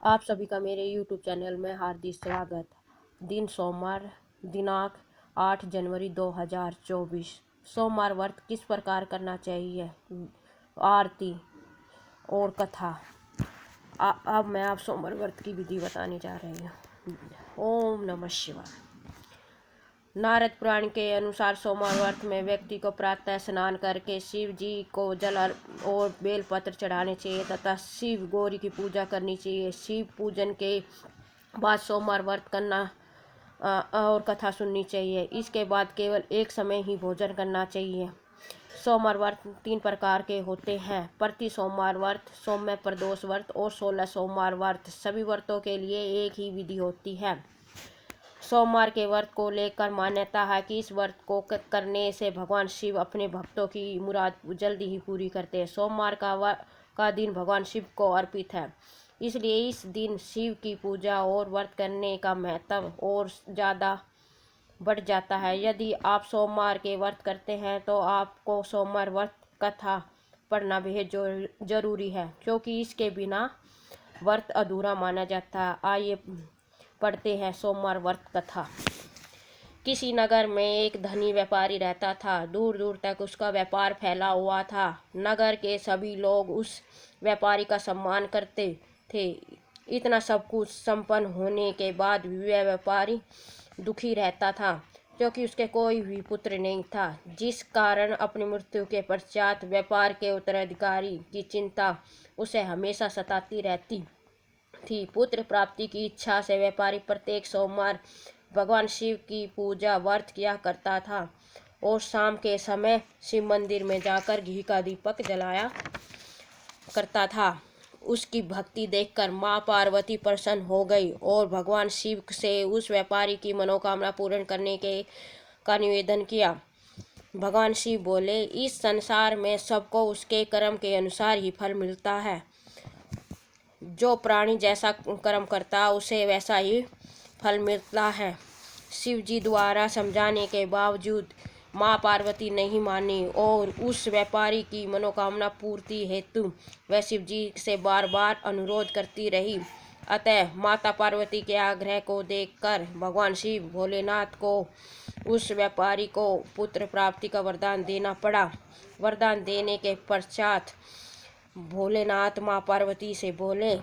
आप सभी का मेरे YouTube चैनल में हार्दिक स्वागत। दिन सोमवार, दिनांक 8 जनवरी 2024। सोमवार व्रत किस प्रकार करना चाहिए, आरती और कथा। अब मैं आप सोमवार व्रत की विधि बताने जा रही हूँ। ओम नमः शिवाय। नारद पुराण के अनुसार सोमवार व्रत में व्यक्ति को प्रातः स्नान करके शिव जी को जल और बेलपत्र चढ़ाने चाहिए तथा शिव गौरी की पूजा करनी चाहिए। शिव पूजन के बाद सोमवार व्रत करना और कथा सुननी चाहिए। इसके बाद केवल एक समय ही भोजन करना चाहिए। सोमवार व्रत 3 प्रकार के होते हैं: प्रति सोमवार व्रत, सौम्य प्रदोष व्रत और 16 सोमवार व्रत। सभी व्रतों के लिए एक ही विधि होती है। सोमवार के व्रत को लेकर मान्यता है कि इस व्रत को करने से भगवान शिव अपने भक्तों की मुराद जल्दी ही पूरी करते हैं। सोमवार का दिन भगवान शिव को अर्पित है, इसलिए इस दिन शिव की पूजा और व्रत करने का महत्व और ज़्यादा बढ़ जाता है। यदि आप सोमवार के व्रत करते हैं तो आपको सोमवार व्रत कथा पढ़ना बेहद जरूरी है, क्योंकि इसके बिना व्रत अधूरा माना जाता है। आइए पढ़ते हैं सोमवार व्रत कथा। किसी नगर में एक धनी व्यापारी रहता था। दूर दूर तक उसका व्यापार फैला हुआ था। नगर के सभी लोग उस व्यापारी का सम्मान करते थे। इतना सब कुछ संपन्न होने के बाद भी वह व्यापारी दुखी रहता था, क्योंकि उसके कोई भी पुत्र नहीं था, जिस कारण अपनी मृत्यु के पश्चात व्यापार के उत्तराधिकारी की चिंता उसे हमेशा सताती रहती थी। पुत्र प्राप्ति की इच्छा से व्यापारी प्रत्येक सोमवार भगवान शिव की पूजा व्रत किया करता था और शाम के समय शिव मंदिर में जाकर घी का दीपक जलाया करता था। उसकी भक्ति देखकर माँ पार्वती प्रसन्न हो गई और भगवान शिव से उस व्यापारी की मनोकामना पूर्ण करने का निवेदन किया। भगवान शिव बोले, इस संसार में सबको उसके कर्म के अनुसार ही फल मिलता है। जो प्राणी जैसा कर्म करता उसे वैसा ही फल मिलता है। शिव जी द्वारा समझाने के बावजूद माँ पार्वती नहीं मानी और उस व्यापारी की मनोकामना पूर्ति हेतु वह शिव जी से बार बार अनुरोध करती रही। अतः माता पार्वती के आग्रह को देखकर भगवान शिव भोलेनाथ को उस व्यापारी को पुत्र प्राप्ति का वरदान देना पड़ा। वरदान देने के पश्चात भोलेनाथ माँ पार्वती से बोले,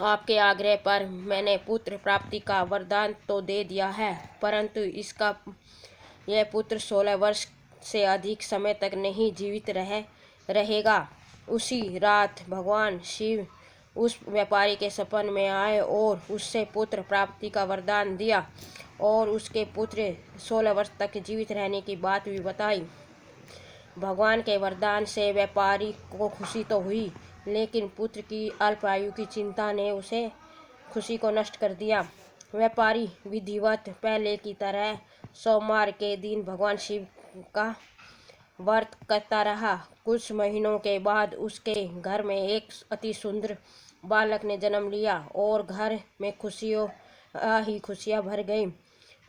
आपके आग्रह पर मैंने पुत्र प्राप्ति का वरदान तो दे दिया है, परंतु यह पुत्र 16 वर्ष से अधिक समय तक नहीं जीवित रहेगा। उसी रात भगवान शिव उस व्यापारी के सपन में आए और उससे पुत्र प्राप्ति का वरदान दिया और उसके पुत्र 16 वर्ष तक जीवित रहने की बात भी बताई। भगवान के वरदान से व्यापारी को खुशी तो हुई, लेकिन पुत्र की अल्प आयु की चिंता ने उसे खुशी को नष्ट कर दिया। व्यापारी विधिवत पहले की तरह सोमवार के दिन भगवान शिव का व्रत करता रहा। कुछ महीनों के बाद उसके घर में एक अति सुंदर बालक ने जन्म लिया और घर में खुशियाँ भर गई।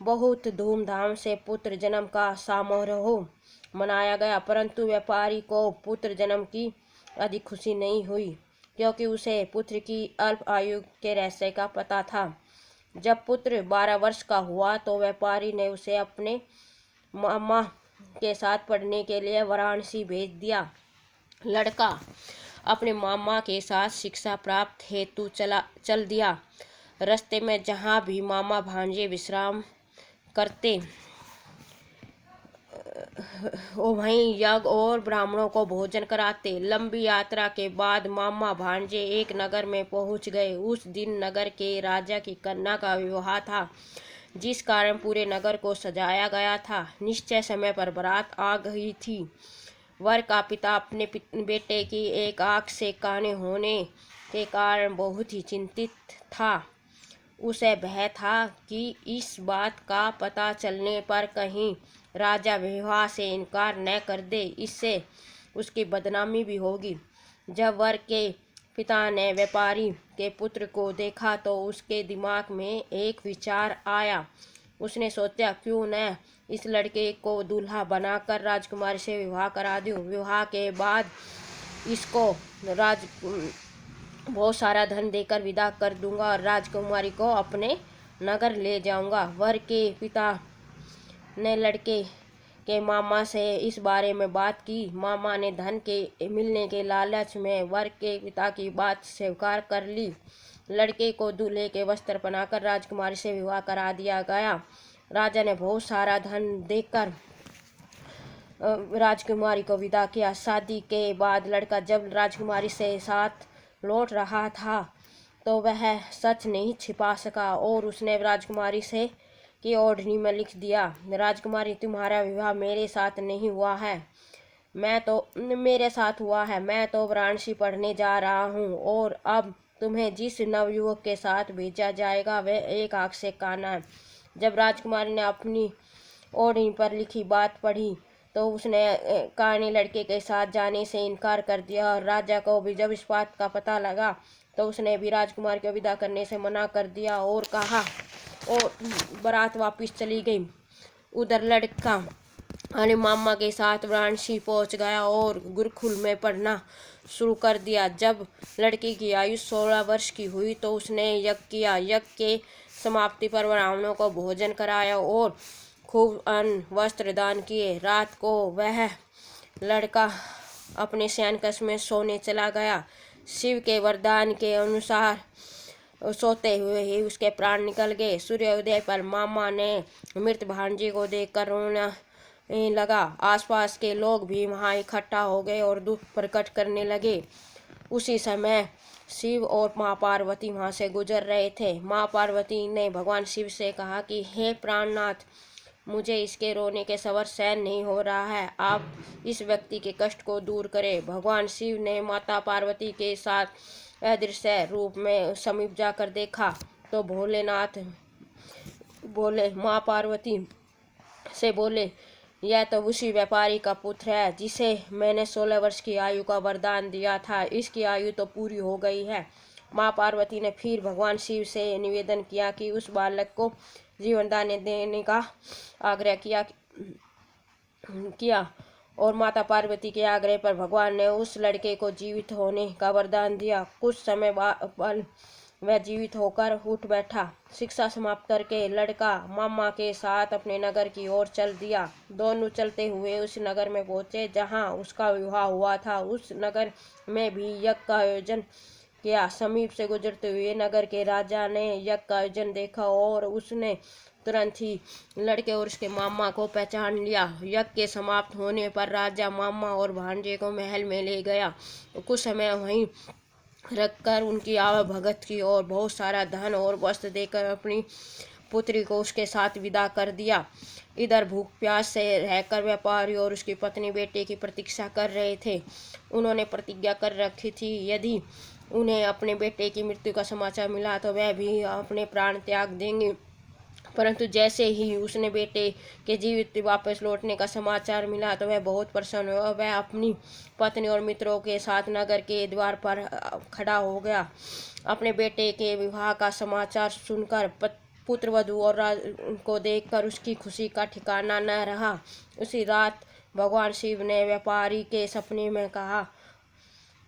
बहुत धूमधाम से पुत्र जन्म का समारोह मनाया गया, परंतु व्यापारी को पुत्र जन्म की अधिक खुशी नहीं हुई, क्योंकि उसे पुत्र की अल्प आयु के रहस्य का पता था। जब पुत्र 12 वर्ष का हुआ तो व्यापारी ने उसे अपने मामा के साथ पढ़ने के लिए वाराणसी भेज दिया। लड़का अपने मामा के साथ शिक्षा प्राप्त हेतु चल दिया। रास्ते में जहाँ भी मामा भांजे विश्राम करते वहीं यज्ञ और ब्राह्मणों को भोजन कराते। लंबी यात्रा के बाद मामा भांजे एक नगर में पहुंच गए। उस दिन नगर के राजा की कन्या का विवाह था, जिस कारण पूरे नगर को सजाया गया था। निश्चय समय पर बारात आ गई थी। वर का पिता अपने बेटे की एक आंख से काने होने के कारण बहुत ही चिंतित था। उसे भय था कि इस बात का पता चलने पर कहीं राजा विवाह से इनकार न कर दे, इससे उसकी बदनामी भी होगी। जब वर के पिता ने व्यापारी के पुत्र को देखा तो उसके दिमाग में एक विचार आया। उसने सोचा, क्यों न इस लड़के को दूल्हा बनाकर राजकुमारी से विवाह करा दूं। विवाह के बाद इसको बहुत सारा धन देकर विदा कर दूंगा और राजकुमारी को अपने नगर ले जाऊंगा। वर के पिता ने लड़के के मामा से इस बारे में बात की। मामा ने धन के मिलने के लालच में वर के पिता की बात स्वीकार कर ली। लड़के को दूल्हे के वस्त्र पहनाकर राजकुमारी से विवाह करा दिया गया। राजा ने बहुत सारा धन देकर राजकुमारी को विदा किया। शादी के बाद लड़का जब राजकुमारी से साथ लौट रहा था तो वह सच नहीं छिपा सका और उसने राजकुमारी से की ओढ़नी में लिख दिया, राजकुमारी तुम्हारा विवाह मेरे साथ नहीं हुआ है, मेरे साथ हुआ है। मैं तो वाराणसी पढ़ने जा रहा हूँ और अब तुम्हें जिस नवयुवक के साथ भेजा जाएगा वह एक आँख से काना है। जब राजकुमारी ने अपनी ओढ़नी पर लिखी बात पढ़ी तो उसने काने लड़के के साथ जाने से इनकार कर दिया और राजा को भी जब इस बात का पता लगा तो उसने भी राजकुमार को विदा करने से मना कर दिया और कहा और बारात वापस चली गई। उधर लड़का अपने मामा के साथ वाराणसी पहुंच गया और गुरुकुल में पढ़ना शुरू कर दिया। जब लड़की की आयु 16 वर्ष की हुई तो उसने यज्ञ किया। यज्ञ के समाप्ति पर ब्राह्मणों को भोजन कराया और खूब अन्न वस्त्र दान किए। रात को वह लड़का अपने शयनकक्ष में सोने चला गया। शिव के वरदान के अनुसार सोते हुए ही उसके प्राण निकल गए। सूर्योदय पर मामा ने मृत भांजे को देखकर रोने लगा। आसपास के लोग भी वहां इकट्ठा हो गए और दुख प्रकट करने लगे। उसी समय शिव और माँ पार्वती वहां से गुजर रहे थे। माँ पार्वती ने भगवान शिव से कहा कि हे प्राणनाथ, मुझे इसके रोने के सबर सहन नहीं हो रहा है, आप इस व्यक्ति के कष्ट को दूर करें। भगवान शिव ने माता पार्वती के साथ अदृश्य रूप में समीप जाकर देखा तो भोलेनाथ बोले, माँ पार्वती से बोले, यह तो उसी व्यापारी का पुत्र है जिसे मैंने 16 वर्ष की आयु का वरदान दिया था, इसकी आयु तो पूरी हो गई है। माँ पार्वती ने फिर भगवान शिव से निवेदन किया कि उस बालक को जीवन दान देने का आग्रह किया और माता पार्वती के आग्रह पर भगवान ने उस लड़के को जीवित होने का वरदान दिया। कुछ समय बाद वह जीवित होकर उठ बैठा। शिक्षा समाप्त करके लड़का मामा के साथ अपने नगर की ओर चल दिया। दोनों चलते हुए उस नगर में पहुंचे जहां उसका विवाह हुआ था। उस नगर में भी यज्ञ का आयोजन किया। समीप से गुजरते हुए नगर के राजा ने यज्ञ का आयोजन देखा और उसने तुरंत ही लड़के और उसके मामा को पहचान लिया। यज्ञ के समाप्त होने पर राजा मामा और भांजे को महल में ले गया। कुछ समय वहीं रखकर उनकी भगत की और बहुत सारा धन और वस्त्र देकर अपनी पुत्री को उसके साथ विदा कर दिया। इधर भूख प्यास से रहकर व्यापारी और उसकी पत्नी बेटे की प्रतीक्षा कर रहे थे। उन्होंने प्रतिज्ञा कर रखी थी यदि उन्हें अपने बेटे की मृत्यु का समाचार मिला तो वह भी अपने प्राण त्याग देंगे। परंतु जैसे ही उसने बेटे के जीवित वापस लौटने का समाचार मिला तो वह बहुत प्रसन्न हुआ। वह अपनी पत्नी और मित्रों के साथ नगर के द्वार पर खड़ा हो गया। अपने बेटे के विवाह का समाचार सुनकर पुत्र वधू और को देखकर उसकी खुशी का ठिकाना न रहा। उसी रात भगवान शिव ने व्यापारी के सपने में कहा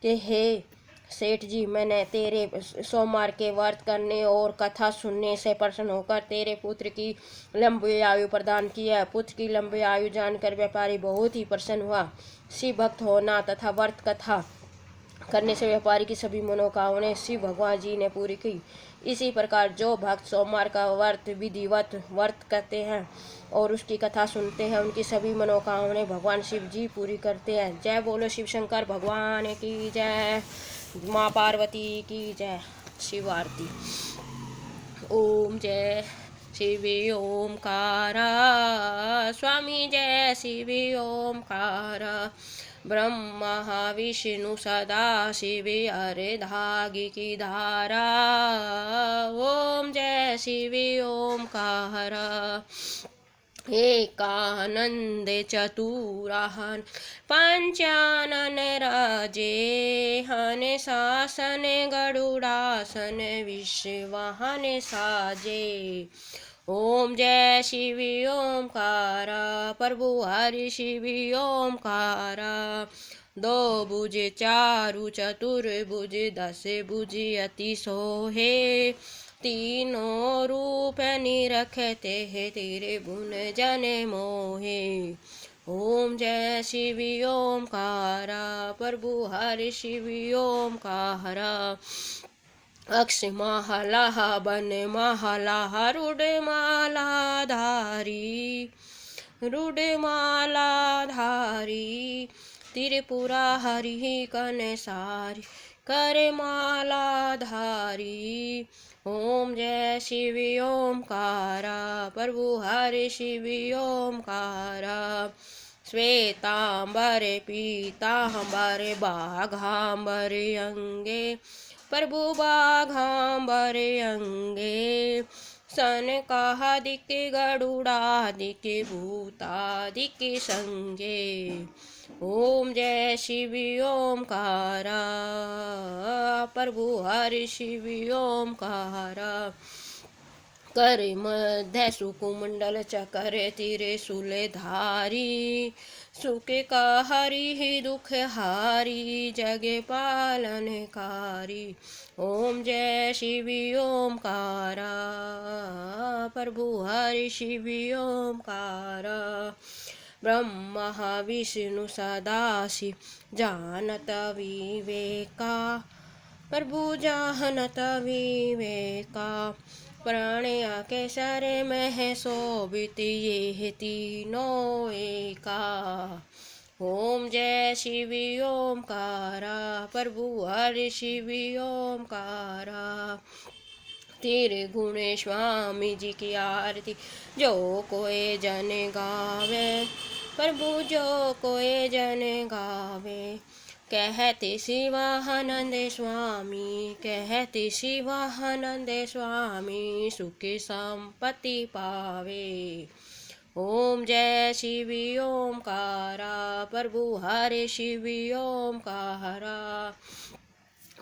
कि हे सेठ जी, मैंने तेरे सोमवार के व्रत करने और कथा सुनने से प्रसन्न होकर तेरे पुत्र की लंबी आयु प्रदान की है। पुत्र की लंबी आयु जानकर व्यापारी बहुत ही प्रसन्न हुआ। शिव भक्त होना तथा व्रत कथा करने से व्यापारी की सभी मनोकामनाएं शिव भगवान जी ने पूरी की। इसी प्रकार जो भक्त सोमवार का व्रत विधिवत व्रत करते हैं और उसकी कथा सुनते हैं उनकी सभी मनोकामनाएं भगवान शिव जी पूरी करते हैं। जय बोलो शिव शंकर भगवान की जय, माँ पार्वती की जय। शिव आरती। ओम जय शिव ओमकारा, स्वामी जय शिव ओमकारा, ब्रह्मा विष्णु सदा शिव अर्धांगी की धारा। ओम जय शिव ओमकारा, एकानंद चतुराहन पंचानन राजे, हन शासन गरुड़ासन विश्वहन साजे। ओम जय शिव ओमकारा, प्रभु हरि शिव ओमकारा, दो भुज चारु चतुर्भुज दस भुज अति सोहे। तीनों रूप निरखते हैं तेरे गुण जन मोहे। ओम जय शिव ओमकारा प्रभु हरि शिव ओमकारा। अक्ष महलाह बन महलाह रुड माला धारी। रुड माला धारी त्रिपुरा हरि कनसारी कर माला धारी। ओम जय शिव ओमकारा प्रभु हरि शिव ओमकारा। श्वेतांबर पीतांबर बाघांबर अंगे प्रभु बाघांबर अंगे। सनकादिक गरुड़ादिक भूतादिक संगे। ओम जय शिव ओमकारा प्रभु हरि शिव ओमकारा। कर मध्य सुकुमंडल चकर तिरे शूलधारी। सुख का हरि दुख हारी जग पालनकारी। ओम जय शिव ओमकारा प्रभु हरि शिव ओमकारा। ब्रह्मा विष्णु सदाशिव जानत विवेका प्रभु जानत विवेका। प्राणिया के सर में शोभित ये तीनों एका। ओम जय शिव ओमकारा प्रभु हरि शिव ओमकारा। तेरे गुण स्वामी जी की आरती जो कोई जन गावे प्रभु जो कोई जन गावे। कहते शिवानंद स्वामी कहते शिवानंद स्वामी सुख संपत्ति पावे। ओम जय शिव ओमकारा प्रभु हरि शिव ओमकारा।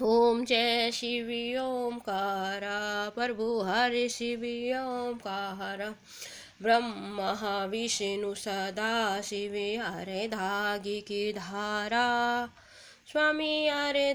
ओम जय शिव ओमकारा प्रभु हरि शिव ओमकारा। ब्रह्मा विष्णु सदाशिव अरे धागी की धारा स्वामी अरे